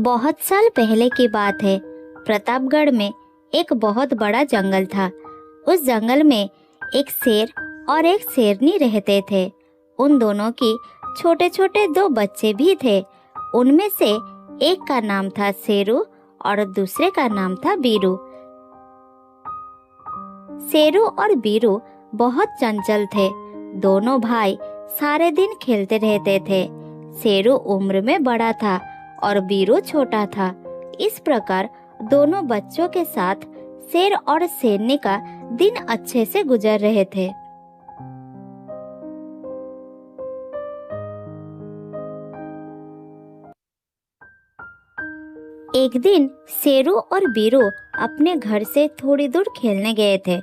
बहुत साल पहले की बात है। प्रतापगढ़ में एक बहुत बड़ा जंगल था। उस जंगल में एक शेर और एक शेरनी रहते थे। उन दोनों की छोटे छोटे दो बच्चे भी थे। उनमें से एक का नाम था शेरू और दूसरे का नाम था बीरू। शेरू और बीरू बहुत चंचल थे। दोनों भाई सारे दिन खेलते रहते थे। शेरू उम्र में बड़ा था और बीरू छोटा था। इस प्रकार दोनों बच्चों के साथ शेर और शेरनी का दिन अच्छे से गुजर रहे थे। एक दिन शेरू और बीरू अपने घर से थोड़ी दूर खेलने गए थे।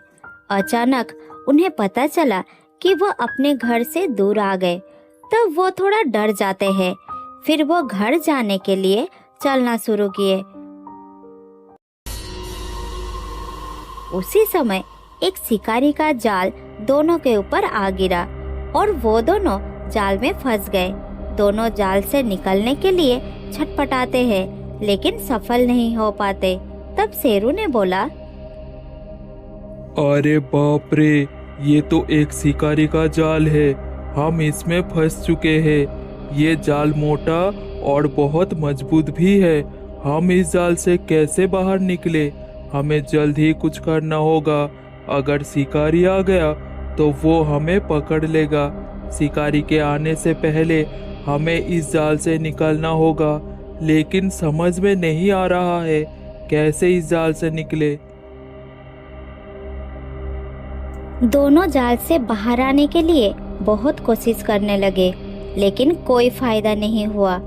अचानक उन्हें पता चला कि वो अपने घर से दूर आ गए। तब वो थोड़ा डर जाते हैं। फिर वो घर जाने के लिए चलना शुरू किए। उसी समय एक शिकारी का जाल दोनों के ऊपर आ गिरा और वो दोनों जाल में फंस गए। दोनों जाल से निकलने के लिए छटपटाते हैं लेकिन सफल नहीं हो पाते। तब शेरू ने बोला, अरे बाप रे, ये तो एक शिकारी का जाल है। हम इसमें फंस चुके हैं। ये जाल मोटा और बहुत मजबूत भी है। हम इस जाल से कैसे बाहर निकले? हमें जल्द ही कुछ करना होगा। अगर शिकारी आ गया तो वो हमें पकड़ लेगा। शिकारी के आने से पहले हमें इस जाल से निकलना होगा, लेकिन समझ में नहीं आ रहा है कैसे इस जाल से निकले। दोनों जाल से बाहर आने के लिए बहुत कोशिश करने लगे लेकिन कोई फायदा नहीं हुआ।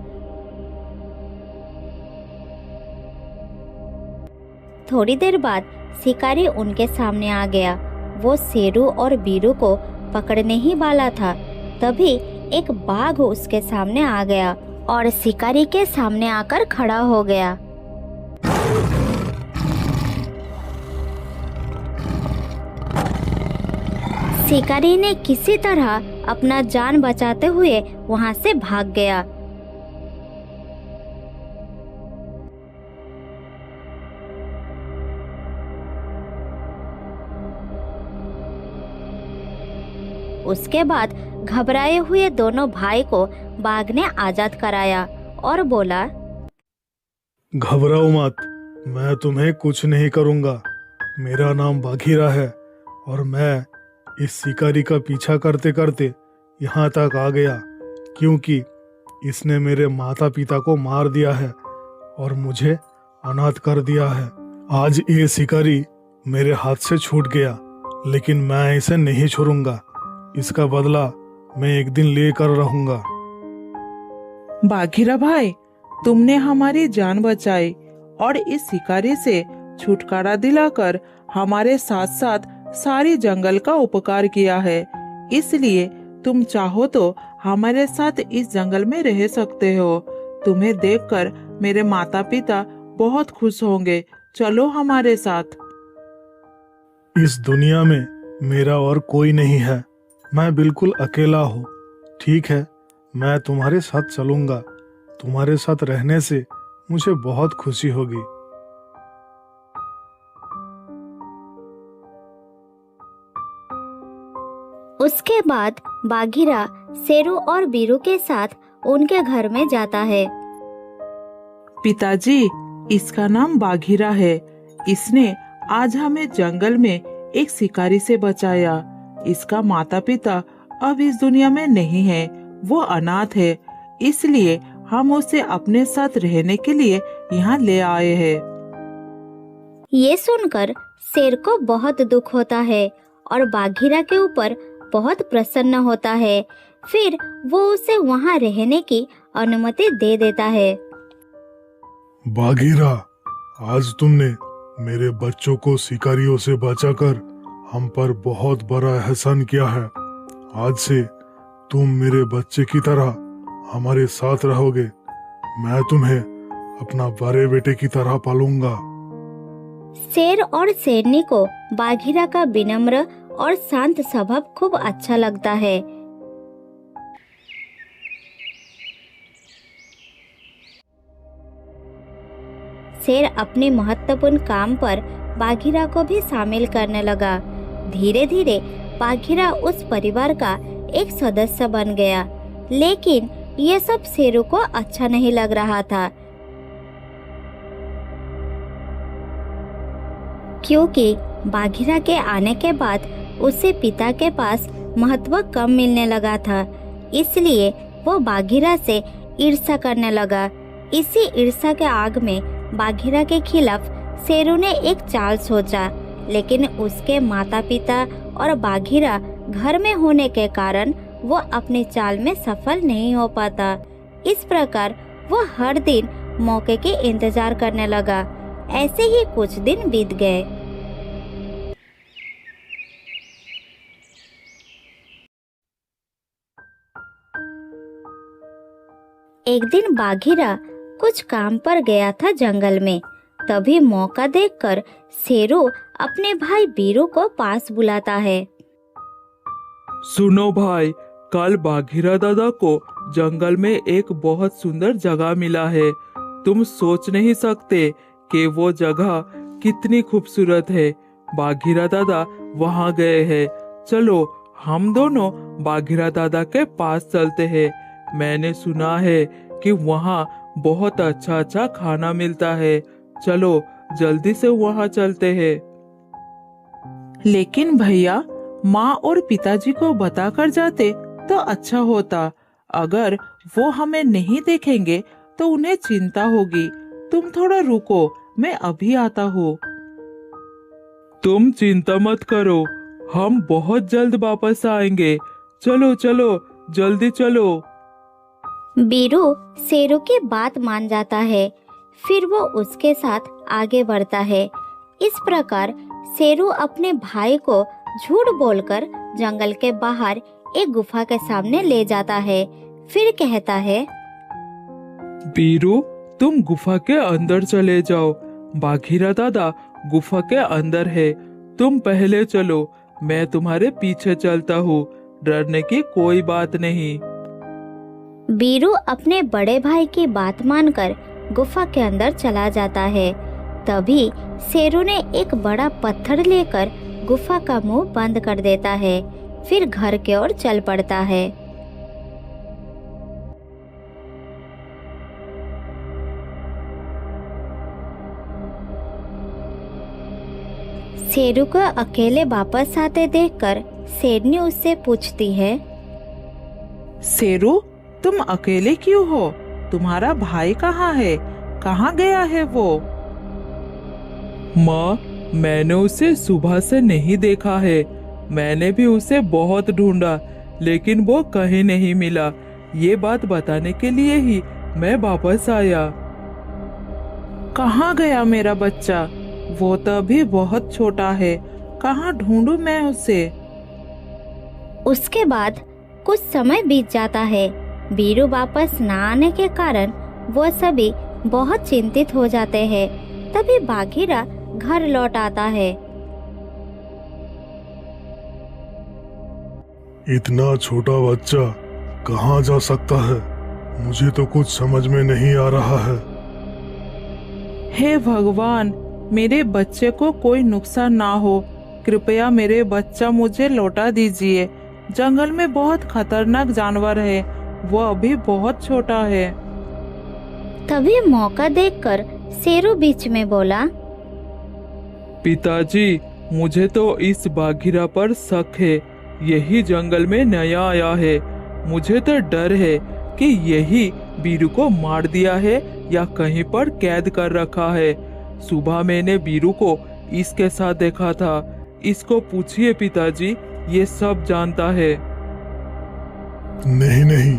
थोड़ी देर बाद शिकारी उनके सामने आ गया। वो शेरू और बीरू को पकड़ने ही वाला था। तभी एक बाघ उसके सामने आ गया और शिकारी के सामने आकर खड़ा हो गया। शिकारी ने किसी तरह अपना जान बचाते हुए वहां से भाग गया। उसके बाद घबराए हुए दोनों भाई को बाघ ने आजाद कराया और बोला, घबराओ मत, मैं तुम्हें कुछ नहीं करूंगा। मेरा नाम बाघीरा है और मैं इस शिकारी का पीछा करते करते यहाँ तक आ गया क्योंकि इसने मेरे माता पिता को मार दिया है और मुझे अनाथ कर दिया है। आज ये शिकारी मेरे हाथ से छूट गया, लेकिन मैं इसे नहीं छोड़ूंगा। इसका बदला मैं एक दिन लेकर रहूंगा। बाघीरा भाई, तुमने हमारी जान बचाई और इस शिकारी से छुटकारा दिलाकर हमारे साथ साथ सारी जंगल का उपकार किया है। इसलिए तुम चाहो तो हमारे साथ इस जंगल में रह सकते हो। तुम्हें देखकर मेरे माता पिता बहुत खुश होंगे। चलो हमारे साथ। इस दुनिया में मेरा और कोई नहीं है। मैं बिल्कुल अकेला हूँ। ठीक है, मैं तुम्हारे साथ चलूंगा। तुम्हारे साथ रहने से मुझे बहुत खुशी होगी। उसके बाद बाघीरा शेरू और बीरू के साथ उनके घर में जाता है। पिताजी, इसका नाम बाघीरा है। इसने आज हमें जंगल में एक शिकारी से बचाया। इसका माता पिता अब इस दुनिया में नहीं है, वो अनाथ है। इसलिए हम उसे अपने साथ रहने के लिए यहाँ ले आए हैं। ये सुनकर शेर को बहुत दुख होता है और बाघीरा के ऊपर बहुत प्रसन्न होता है। फिर वो उसे वहाँ रहने की अनुमति दे देता है। बाघीरा, आज तुमने मेरे बच्चों को शिकारियों से बचाकर हम पर बहुत बड़ा एहसान किया है। आज से तुम मेरे बच्चे की तरह हमारे साथ रहोगे। मैं तुम्हें अपना बड़े बेटे की तरह पालूंगा। शेर और शेरनी को बाघीरा का विनम्र और शांत स्वभाव खूब अच्छा लगता है। शेर अपने महत्वपूर्ण काम पर बाघीरा को भी शामिल करने लगा। धीरे धीरे बाघीरा उस परिवार का एक सदस्य बन गया, लेकिन ये सब शेरू को अच्छा नहीं लग रहा था, क्योंकि बाघीरा के आने के बाद उसे पिता के पास महत्व कम मिलने लगा था। इसलिए वो बाघीरा से ईर्ष्या करने लगा। इसी ईर्ष्या के आग में बाघीरा के खिलाफ शेरू ने एक चाल सोचा, लेकिन उसके माता पिता और बाघीरा घर में होने के कारण वो अपनी चाल में सफल नहीं हो पाता। इस प्रकार वो हर दिन मौके के इंतजार करने लगा। ऐसे ही कुछ दिन बीत गए। एक दिन बाघीरा कुछ काम पर गया था जंगल में। तभी मौका देखकर शेरू अपने भाई बीरू को पास बुलाता है। सुनो भाई, कल बाघीरा दादा को जंगल में एक बहुत सुंदर जगह मिला है। तुम सोच नहीं सकते कि वो जगह कितनी खूबसूरत है। बाघीरा दादा वहाँ गए हैं। चलो हम दोनों बाघीरा दादा के पास चलते हैं। मैंने सुना है कि वहाँ बहुत अच्छा अच्छा खाना मिलता है। चलो जल्दी से वहाँ चलते हैं। लेकिन भैया, माँ और पिताजी को बताकर जाते तो अच्छा होता। अगर वो हमें नहीं देखेंगे तो उन्हें चिंता होगी। तुम थोड़ा रुको, मैं अभी आता हूँ। तुम चिंता मत करो, हम बहुत जल्द वापस आएंगे। चलो चलो जल्दी चलो। बीरू शेरू की बात मान जाता है। फिर वो उसके साथ आगे बढ़ता है। इस प्रकार शेरू अपने भाई को झूठ बोलकर जंगल के बाहर एक गुफा के सामने ले जाता है। फिर कहता है, बीरू, तुम गुफा के अंदर चले जाओ। बाघीरा दादा गुफा के अंदर है। तुम पहले चलो, मैं तुम्हारे पीछे चलता हूँ। डरने की कोई बात नहीं। बीरू अपने बड़े भाई की बात मानकर गुफा के अंदर चला जाता है। तभी शेरू ने एक बड़ा पत्थर लेकर गुफा का मुंह बंद कर देता है। फिर घर की ओर चल पड़ता है। शेरू को अकेले वापस आते देखकर शेरनी उससे पूछती है, शेरू, तुम अकेले क्यों हो? तुम्हारा भाई कहाँ है? कहाँ गया है वो? माँ, मैंने उसे सुबह से नहीं देखा है। मैंने भी उसे बहुत ढूंढा, लेकिन वो कहीं नहीं मिला। ये बात बताने के लिए ही मैं वापस आया। कहाँ गया मेरा बच्चा? वो तो अभी बहुत छोटा है। कहाँ ढूंढूं मैं उसे? उसके बाद कुछ समय बीत जाता है। बीरू वापस न आने के कारण वो सभी बहुत चिंतित हो जाते हैं। तभी बाघीरा घर लौट आता है। इतना छोटा बच्चा कहाँ जा सकता है? मुझे तो कुछ समझ में नहीं आ रहा है। हे भगवान, मेरे बच्चे को कोई नुकसान ना हो। कृपया मेरे बच्चा मुझे लौटा दीजिए। जंगल में बहुत खतरनाक जानवर है। वो अभी बहुत छोटा है। तभी मौका देखकर शेरू बीच में बोला, पिताजी, मुझे तो इस बाघीरा पर शक है। यही जंगल में नया आया है। मुझे तो डर है कि यही बीरू को मार दिया है या कहीं पर कैद कर रखा है। सुबह मैंने बीरू को इसके साथ देखा था। इसको पूछिए पिताजी, ये सब जानता है। नहीं नहीं,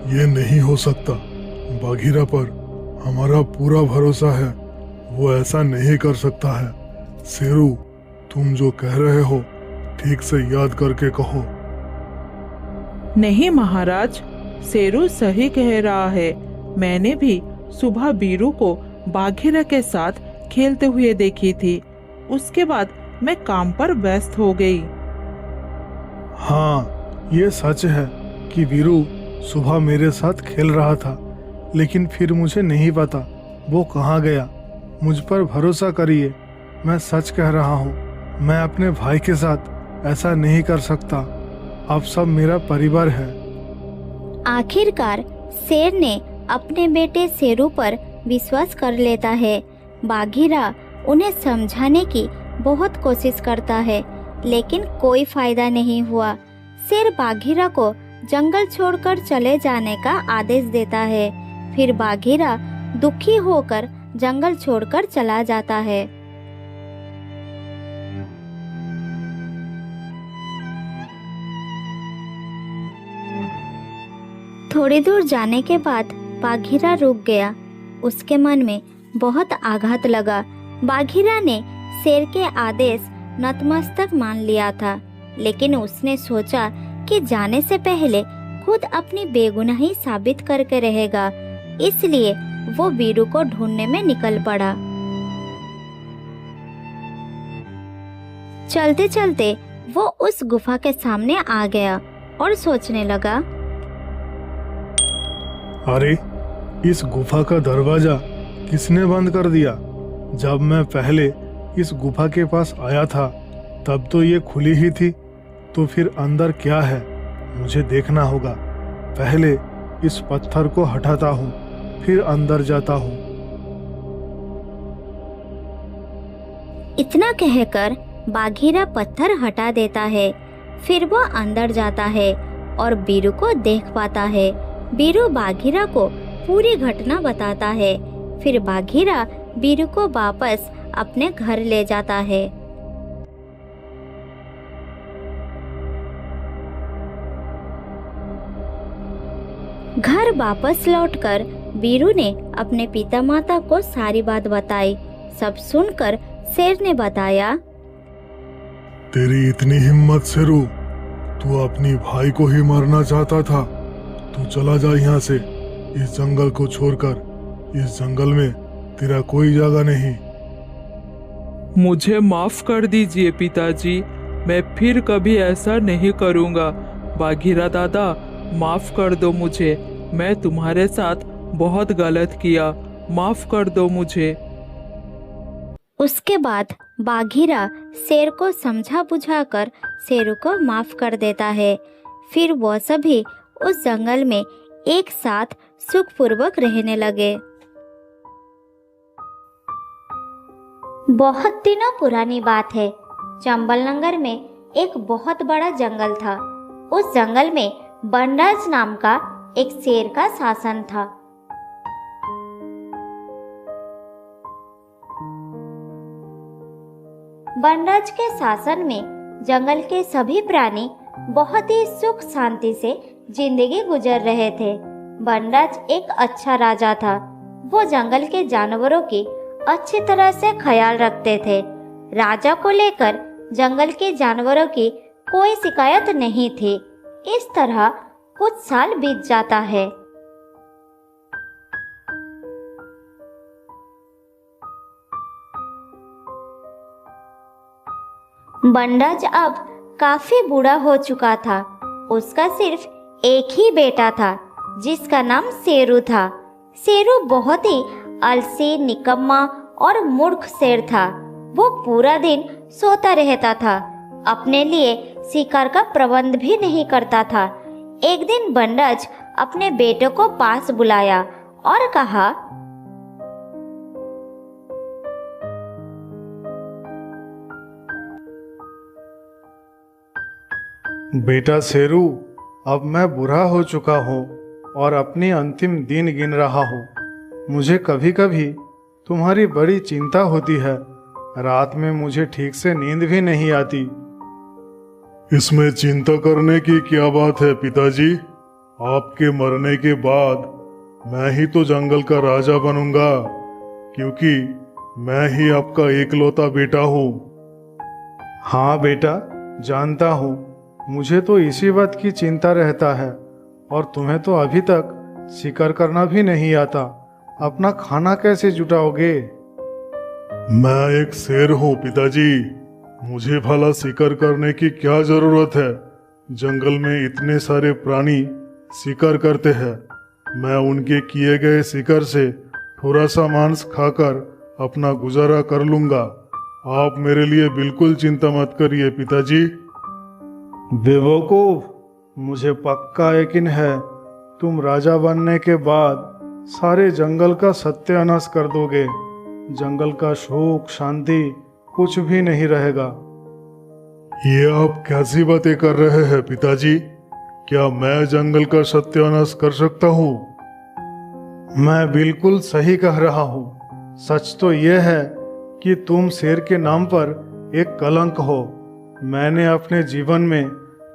ये नहीं हो सकता। बाघीरा पर हमारा पूरा भरोसा है। वो ऐसा नहीं कर सकता है। शेरू, तुम जो कह रहे हो ठीक से याद करके कहो। नहीं महाराज, शेरू सही कह रहा है। मैंने भी सुबह बीरू को बाघीरा के साथ खेलते हुए देखी थी। उसके बाद मैं काम पर व्यस्त हो गई। हाँ, ये सच है कि वीरू सुबह मेरे साथ खेल रहा था, लेकिन फिर मुझे नहीं पता वो कहाँ गया। मुझ पर भरोसा करिए, मैं सच कह रहा हूँ। मैं अपने भाई के साथ ऐसा नहीं कर सकता। आप सब मेरा परिवार है। आखिरकार शेर ने अपने बेटे शेरू पर विश्वास कर लेता है। बाघीरा उन्हें समझाने की बहुत कोशिश करता है, लेकिन कोई फायदा नहीं हुआ। शेर बाघीरा को जंगल छोड़कर चले जाने का आदेश देता है। फिर बाघीरा दुखी होकर जंगल छोड़कर चला जाता है। थोड़ी दूर जाने के बाद बाघीरा रुक गया। उसके मन में बहुत आघात लगा। बाघीरा ने शेर के आदेश नतमस्तक मान लिया था, लेकिन उसने सोचा कि जाने से पहले खुद अपनी बेगुनाही साबित करके रहेगा। इसलिए वो बीरू को ढूंढने में निकल पड़ा। चलते चलते वो उस गुफा के सामने आ गया और सोचने लगा, अरे, इस गुफा का दरवाजा किसने बंद कर दिया? जब मैं पहले इस गुफा के पास आया था तब तो ये खुली ही थी। तो फिर अंदर क्या है? मुझे देखना होगा। पहले इस पत्थर को हटाता हूँ, फिर अंदर जाता हूँ। इतना कहकर बाघीरा पत्थर हटा देता है। फिर वो अंदर जाता है और बीरू को देख पाता है। बीरू बाघीरा को पूरी घटना बताता है। फिर बाघीरा बीरू को वापस अपने घर ले जाता है। घर वापस लौटकर बीरू ने अपने पिता माता को सारी बात बताई। सब सुनकर शेर ने बताया, तेरी इतनी हिम्मत शेरू, तू अपनी भाई को ही मारना चाहता था। तू चला जा यहाँ से, इस जंगल को छोड़कर। इस जंगल में तेरा कोई जगह नहीं। मुझे माफ कर दीजिए पिताजी, मैं फिर कभी ऐसा नहीं करूँगा। बाघीरा दादा, माफ कर दो मुझे। मैं तुम्हारे साथ बहुत गलत किया, माफ कर दो मुझे। उसके बाद बाघीरा शेर को समझा बुझाकर शेरू को माफ कर देता है। फिर वो सभी उस जंगल में एक साथ सुखपूर्वक रहने लगे। बहुत दिनों पुरानी बात है। चंबलनगर में एक बहुत बड़ा जंगल था। उस जंगल में बनराज नाम का एक शेर का शासन था। बनराज के शासन में जंगल के सभी प्राणी बहुत ही सुख शांति से जिंदगी गुजर रहे थे। बनराज एक अच्छा राजा था। वो जंगल के जानवरों की अच्छी तरह से ख्याल रखते थे। राजा को लेकर जंगल के जानवरों की कोई शिकायत नहीं थी। इस तरह कुछ साल बीत जाता है। बनराज अब काफी बूढ़ा हो चुका था। उसका सिर्फ एक ही बेटा था जिसका नाम शेरू था। शेरू बहुत ही आलसी, निकम्मा और मूर्ख शेर था। वो पूरा दिन सोता रहता था, अपने लिए शिकार का प्रबंध भी नहीं करता था। एक दिन बनराज अपने बेटे को पास बुलाया और कहा, बेटा शेरू, अब मैं बूढ़ा हो चुका हूँ और अपनी अंतिम दिन गिन रहा हूँ। मुझे कभी कभी तुम्हारी बड़ी चिंता होती है। रात में मुझे ठीक से नींद भी नहीं आती। इसमें चिंता करने की क्या बात है पिताजी? आपके मरने के बाद मैं ही तो जंगल का राजा बनूंगा, क्योंकि मैं ही आपका एकलौता बेटा हूँ। हाँ बेटा, जानता हूँ। मुझे तो इसी बात की चिंता रहता है। और तुम्हें तो अभी तक शिकार करना भी नहीं आता। अपना खाना कैसे जुटाओगे? मैं एक शेर हूँ पिताजी। मुझे भला शिकार करने की क्या जरूरत है? जंगल में इतने सारे प्राणी शिकार करते हैं। मैं उनके किए गए शिकार से थोड़ा सा मांस खाकर अपना गुजारा कर लूंगा। आप मेरे लिए बिल्कुल चिंता मत करिए पिताजी। बेवकूफ, मुझे पक्का यकीन है तुम राजा बनने के बाद सारे जंगल का सत्यानाश कर दोगे। जंगल का सुख शांति कुछ भी नहीं रहेगा। ये आप कैसी बातें कर रहे हैं पिताजी? क्या मैं जंगल का सत्यानाश कर सकता हूँ? मैं बिल्कुल सही कह रहा हूँ। सच तो यह है कि तुम शेर के नाम पर एक कलंक हो। मैंने अपने जीवन में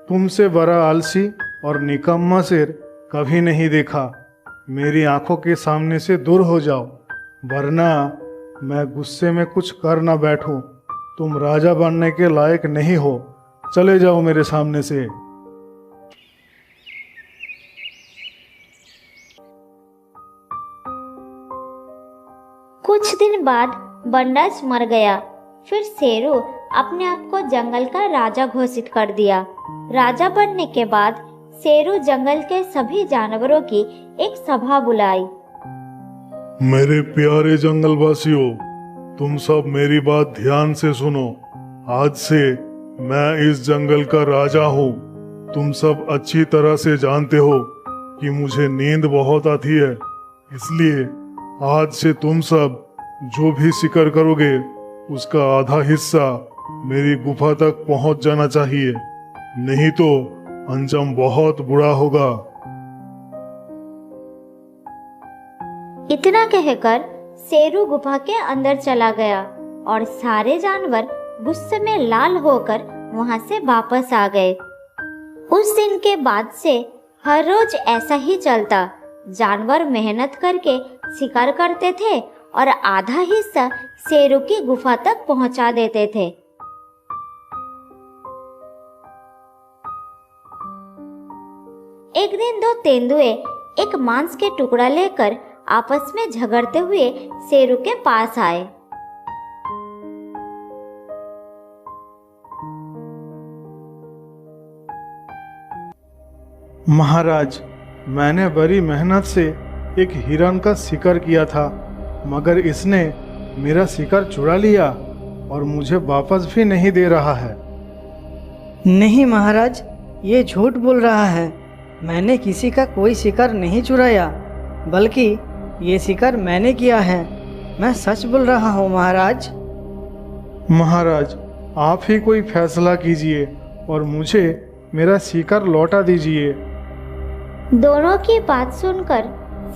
तुमसे बड़ा आलसी और निकम्मा शेर कभी नहीं देखा। मेरी आंखों के सामने से दूर हो जाओ, वरना मैं गुस्से में कुछ कर ना बैठूं। तुम राजा बनने के लायक नहीं हो। चले जाओ मेरे सामने से। कुछ दिन बाद बंडाज मर गया। फिर शेरू अपने आप को जंगल का राजा घोषित कर दिया। राजा बनने के बाद शेरू जंगल के सभी जानवरों की एक सभा बुलाई। मेरे प्यारे जंगलवासियों, तुम सब मेरी बात ध्यान से सुनो। आज से मैं इस जंगल का राजा हूँ। तुम सब अच्छी तरह से जानते हो कि मुझे नींद बहुत आती है, इसलिए आज से तुम सब जो भी शिकार करोगे उसका आधा हिस्सा मेरी गुफा तक पहुंच जाना चाहिए, नहीं तो अंजाम बहुत बुरा होगा। इतना कहकर शेरू गुफा के अंदर चला गया और सारे जानवर गुस्से में लाल होकर वहां से वापस आ गए। उस दिन के बाद से हर रोज ऐसा ही चलता। जानवर मेहनत करके शिकार करते थे और आधा हिस्सा शेरू की गुफा तक पहुंचा देते थे। एक दिन दो तेंदुए एक मांस के टुकड़ा लेकर आपस में झगड़ते हुए शेरू के पास आए। महाराज, मैंने बड़ी मेहनत से एक हिरन का शिकार किया था, मगर इसने मेरा शिकार चुरा लिया और मुझे वापस भी नहीं दे रहा है। नहीं महाराज, ये झूठ बोल रहा है। मैंने किसी का कोई शिकार नहीं चुराया, बल्कि ये शिकार मैंने किया है। मैं सच बोल रहा हूँ महाराज। महाराज, आप ही कोई फैसला कीजिए और मुझे मेरा शिकार लौटा दीजिए। दोनों की बात सुनकर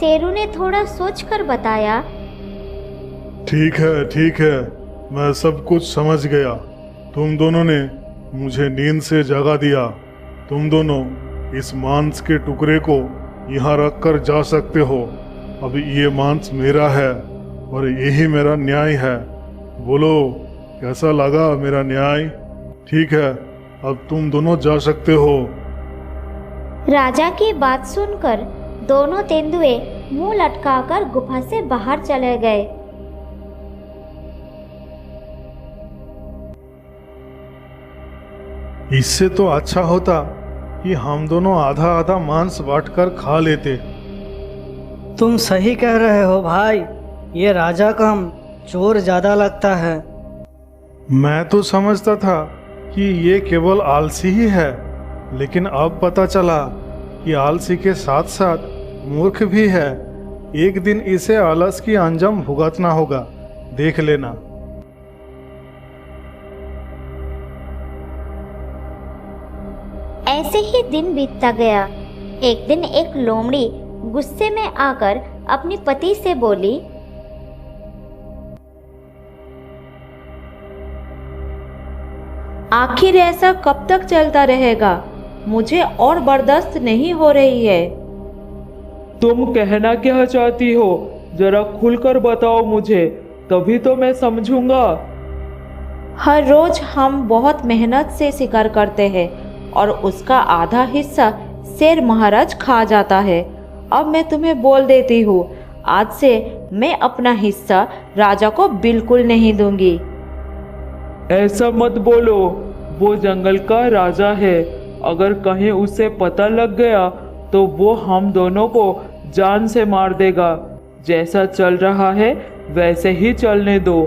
शेरू ने थोड़ा सोचकर बताया, ठीक है, मैं सब कुछ समझ गया। तुम दोनों ने मुझे नींद से जगा दिया। तुम दोनों इस मांस के टुकड़े को यहाँ रख कर जा सकते हो। अब ये मांस मेरा है और यही मेरा न्याय है। बोलो, कैसा लगा मेरा न्याय? ठीक है, अब तुम दोनों जा सकते हो। राजा की बात सुनकर दोनों तेंदुए मुंह लटकाकर गुफा से बाहर चले गए। इससे तो अच्छा होता कि हम दोनों आधा आधा मांस बांटकर खा लेते। तुम सही कह रहे हो भाई, ये राजा कम चोर ज्यादा लगता है। मैं तो समझता था कि ये केवल आलसी ही है, लेकिन अब पता चला कि आलसी के साथ साथ मूर्ख भी है। एक दिन इसे आलस की अंजाम भुगतना होगा, देख लेना। ऐसे ही दिन बीतता गया। एक दिन एक लोमड़ी गुस्से में आकर अपनी पति से बोली, आखिर ऐसा कब तक चलता रहेगा? मुझे और बर्दाश्त नहीं हो रही है। तुम कहना क्या चाहती हो? जरा खुलकर बताओ मुझे, तभी तो मैं समझूंगा। हर रोज हम बहुत मेहनत से शिकार करते हैं और उसका आधा हिस्सा शेर महाराज खा जाता है। अब मैं तुम्हें बोल देती हूँ, आज से मैं अपना हिस्सा राजा को बिल्कुल नहीं दूंगी। ऐसा मत बोलो, वो जंगल का राजा है। अगर कहीं उसे पता लग गया तो वो हम दोनों को जान से मार देगा। जैसा चल रहा है वैसे ही चलने दो।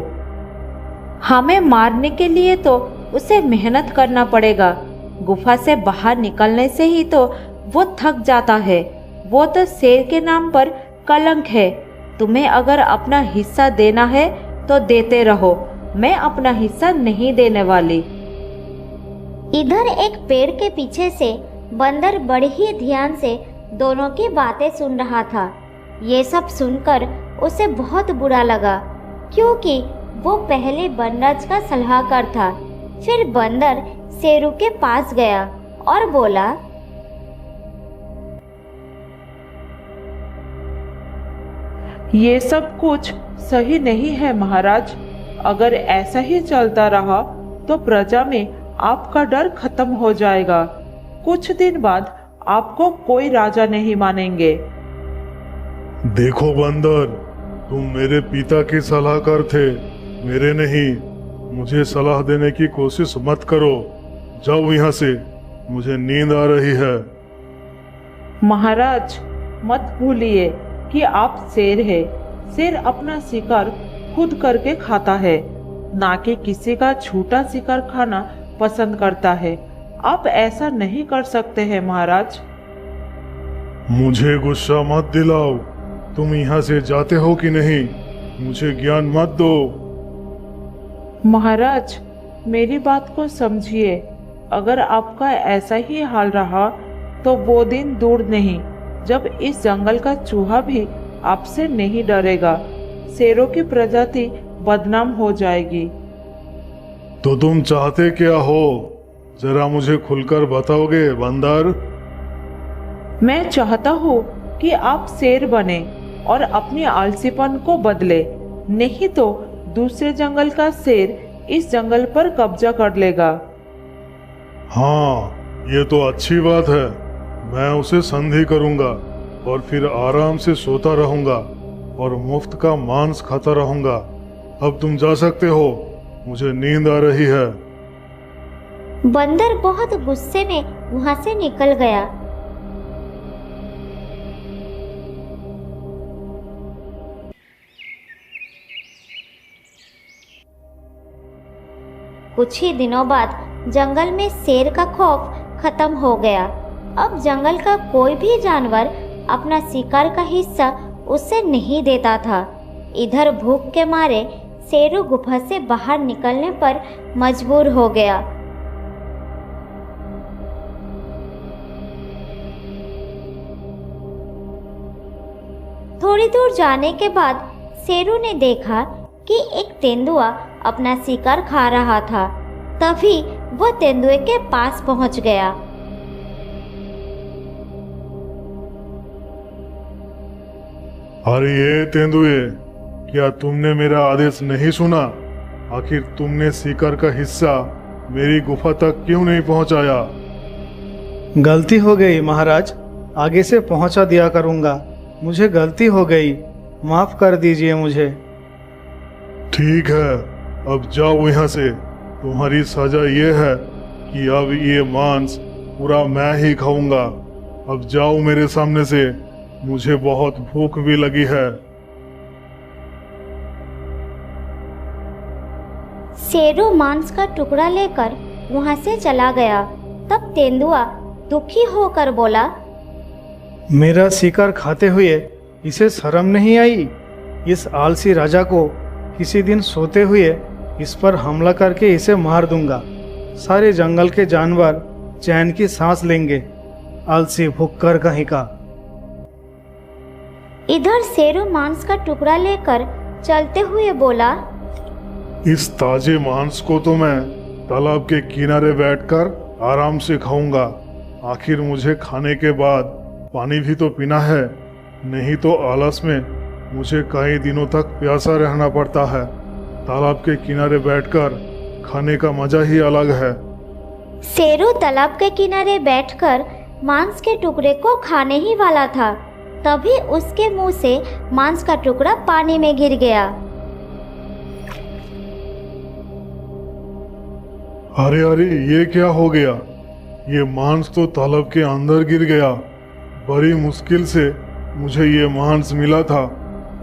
हमें मारने के लिए तो उसे मेहनत करना पड़ेगा। गुफा से बाहर निकलने से ही तो वो थक जाता है। वो तो शेर के नाम पर कलंक है। तुम्हें अगर अपना हिस्सा देना है तो देते रहो, मैं अपना हिस्सा नहीं देने वाली। इधर एक पेड़ के पीछे से बंदर बड़े ही ध्यान से दोनों की बातें सुन रहा था। ये सब सुनकर उसे बहुत बुरा लगा, क्योंकि वो पहले वनराज का सलाहकार था। फिर बंदर शेरू के पास गया और बोला, ये सब कुछ सही नहीं है महाराज। अगर ऐसा ही चलता रहा तो प्रजा में आपका डर खत्म हो जाएगा। कुछ दिन बाद आपको कोई राजा नहीं मानेंगे। देखो बंदर, तुम मेरे पिता के सलाहकार थे, मेरे नहीं। मुझे सलाह देने की कोशिश मत करो। जाओ यहाँ से, मुझे नींद आ रही है। महाराज, मत भूलिए कि आप शेर है। शेर अपना शिकार खुद करके खाता है, ना कि किसी का छूटा शिकार खाना पसंद करता है। आप ऐसा नहीं कर सकते हैं महाराज। मुझे गुस्सा मत दिलाओ। तुम यहाँ से जाते हो कि नहीं? मुझे ज्ञान मत दो। महाराज, मेरी बात को समझिए। अगर आपका ऐसा ही हाल रहा तो वो दिन दूर नहीं जब इस जंगल का चूहा भी आपसे नहीं डरेगा। शेरों की प्रजाति बदनाम हो जाएगी। तो तुम चाहते क्या हो? जरा मुझे खुलकर बताओगे बंदर? मैं चाहता हूँ कि आप शेर बने और अपनी आलसीपन को बदले, नहीं तो दूसरे जंगल का शेर इस जंगल पर कब्जा कर लेगा। हाँ, ये तो अच्छी बात है। मैं उसे संधि करूंगा और फिर आराम से सोता रहूंगा और मुफ्त का मांस खाता रहूंगा। अब तुम जा सकते हो, मुझे नींद आ रही है। बंदर बहुत गुस्से में वहां से निकल गया। कुछ ही दिनों बाद जंगल में शेर का खौफ खत्म हो गया। अब जंगल का कोई भी जानवर अपना शिकार का हिस्सा उससे नहीं देता था। इधर भूख के मारे शेरू गुफा से बाहर निकलने पर मजबूर हो गया। थोड़ी दूर जाने के बाद शेरू ने देखा कि एक तेंदुआ अपना शिकार खा रहा था। तभी वो तेंदुए के पास पहुंच गया। अरे ये तेंदुए, क्या तुमने मेरा आदेश नहीं सुना? आखिर तुमने शिकार का हिस्सा मेरी गुफा तक क्यों नहीं पहुंचाया? गलती हो गई महाराज, आगे से पहुंचा दिया करूंगा। मुझे गलती हो गई, माफ कर दीजिए मुझे। ठीक है, अब जाओ यहाँ से। तुम्हारी सजा ये है कि अब ये मांस पूरा मैं ही खाऊंगा। अब जाओ मेरे सामने से, मुझे बहुत भूख भी लगी है। शेरू मांस का टुकड़ा लेकर वहां से चला गया। तब तेंदुआ दुखी होकर बोला, मेरा शिकार खाते हुए इसे शर्म नहीं आई? इस आलसी राजा को किसी दिन सोते हुए इस पर हमला करके इसे मार दूंगा। सारे जंगल के जानवर चैन की सांस लेंगे। आलसी भुक्कर कहीं का। इधर शेरू मांस का टुकड़ा लेकर चलते हुए बोला, इस ताजे मांस को तो मैं तालाब के किनारे बैठकर आराम से खाऊंगा। आखिर मुझे खाने के बाद पानी भी तो पीना है, नहीं तो आलस में मुझे कई दिनों तक प्यासा रहना पड़ता है। तालाब के किनारे बैठकर खाने का मजा ही अलग है। शेरू तालाब के किनारे बैठकर मांस के टुकड़े को खाने ही वाला था। तभी उसके मुंह से मांस का टुकड़ा पानी में गिर गया। अरे अरे, ये क्या हो गया? ये मांस तो तालाब के अंदर गिर गया। बड़ी मुश्किल से मुझे ये मांस मिला था।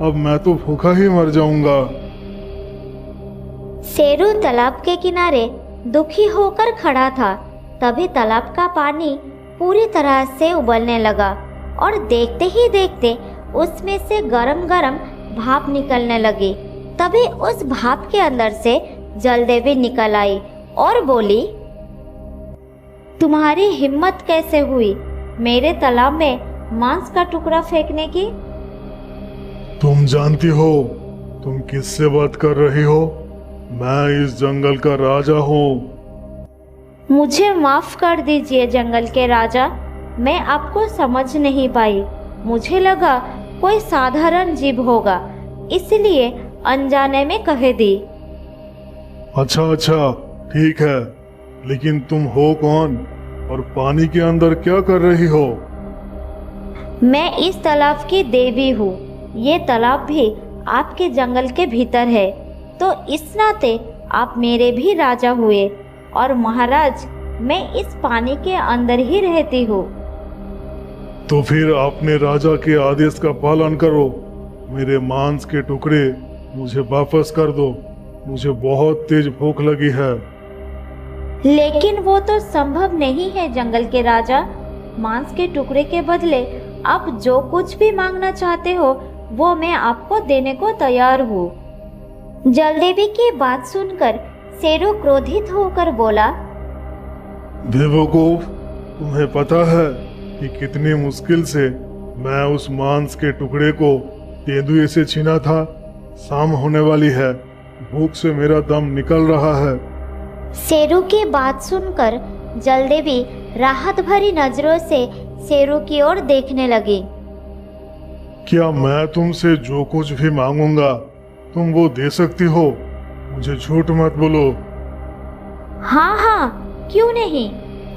अब मैं तो भूखा ही मर जाऊंगा। शेरू तालाब के किनारे दुखी होकर खड़ा था। तभी तालाब का पानी पूरी तरह से उबलने लगा और देखते ही देखते उसमें से गरम गरम भाप निकलने लगी। तभी उस भाप के अंदर से जलदेवी निकल आई और बोली, तुम्हारी हिम्मत कैसे हुई मेरे तालाब में मांस का टुकड़ा फेंकने की? तुम जानती हो तुम किससे बात कर रही हो? मैं इस जंगल का राजा हूँ। मुझे माफ कर दीजिए जंगल के राजा, मैं आपको समझ नहीं पाई। मुझे लगा कोई साधारण जीव होगा, इसलिए अनजाने में कह दी। अच्छा ठीक है, लेकिन तुम हो कौन और पानी के अंदर क्या कर रही हो? मैं इस तालाब की देवी हूँ। ये तालाब भी आपके जंगल के भीतर है, तो इस नाते आप मेरे भी राजा हुए। और महाराज, मैं इस पानी के अंदर ही रहती हूँ। तो फिर आपने राजा के आदेश का पालन करो। मेरे मांस के टुकड़े मुझे वापस कर दो। मुझे बहुत तेज भूख लगी है। लेकिन वो तो संभव नहीं है जंगल के राजा। मांस के टुकड़े के बदले आप जो कुछ भी मांगना चाहते हो वो मैं आपको देने को तैयार हूँ। जलदेवी की बात सुनकर शेरू क्रोधित होकर बोला, बेवकूफ, तुम्हें पता है कि कितनी मुश्किल से मैं उस मांस के टुकड़े को तेंदुए से छीना था? शाम होने वाली है, भूख से मेरा दम निकल रहा है। शेरू की बात सुनकर जलदेवी राहत भरी नजरों से शेरू की ओर देखने लगी। क्या मैं तुमसे जो कुछ भी मांगूंगा तुम वो दे सकती हो? मुझे झूठ मत बोलो। हाँ, क्यों नहीं।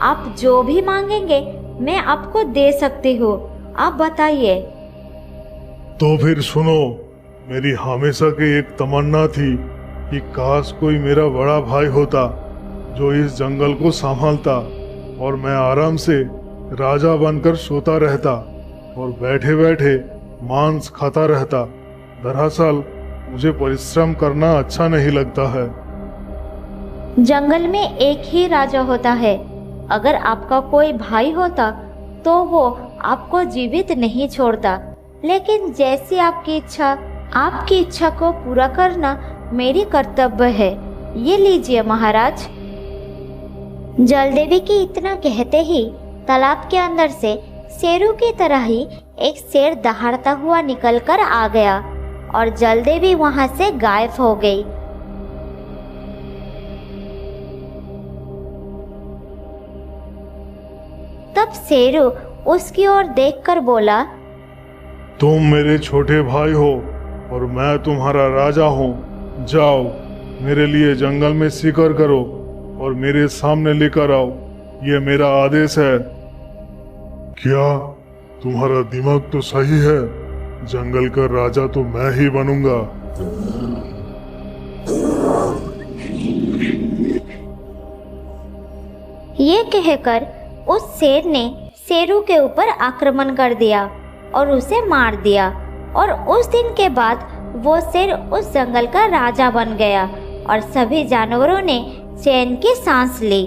आप जो भी मांगेंगे मैं आपको दे सकती हूँ। आप बताइए। तो फिर सुनो, मेरी हमेशा की एक तमन्ना थी कि काश कोई मेरा बड़ा भाई होता जो इस जंगल को संभालता और मैं आराम से राजा बनकर सोता रहता और बैठे बैठे मांस खाता रहता। दरअसल मुझे परिश्रम करना अच्छा नहीं लगता है। जंगल में एक ही राजा होता है। अगर आपका कोई भाई होता तो वो आपको जीवित नहीं छोड़ता। लेकिन जैसी आपकी इच्छा को पूरा करना मेरी कर्तव्य है। ये लीजिए महाराज। जलदेवी की इतना कहते ही तालाब के अंदर से शेरू की तरह ही एक शेर दहाड़ता हुआ निकलकर आ गया और जलदेवी वहां से गायब हो गई। तब शेरू उसकी ओर देखकर बोला, तुम मेरे छोटे भाई हो और मैं तुम्हारा राजा हूँ। जाओ, मेरे लिए जंगल में शिकार करो और मेरे सामने लेकर आओ। ये मेरा आदेश है। क्या तुम्हारा दिमाग तो सही है? जंगल का राजा तो मैं ही बनूंगा। ये कहकर उस शेर ने शेरू के ऊपर आक्रमण कर दिया और उसे मार दिया। और उस दिन के बाद वो शेर उस जंगल का राजा बन गया और सभी जानवरों ने चैन की सांस ली।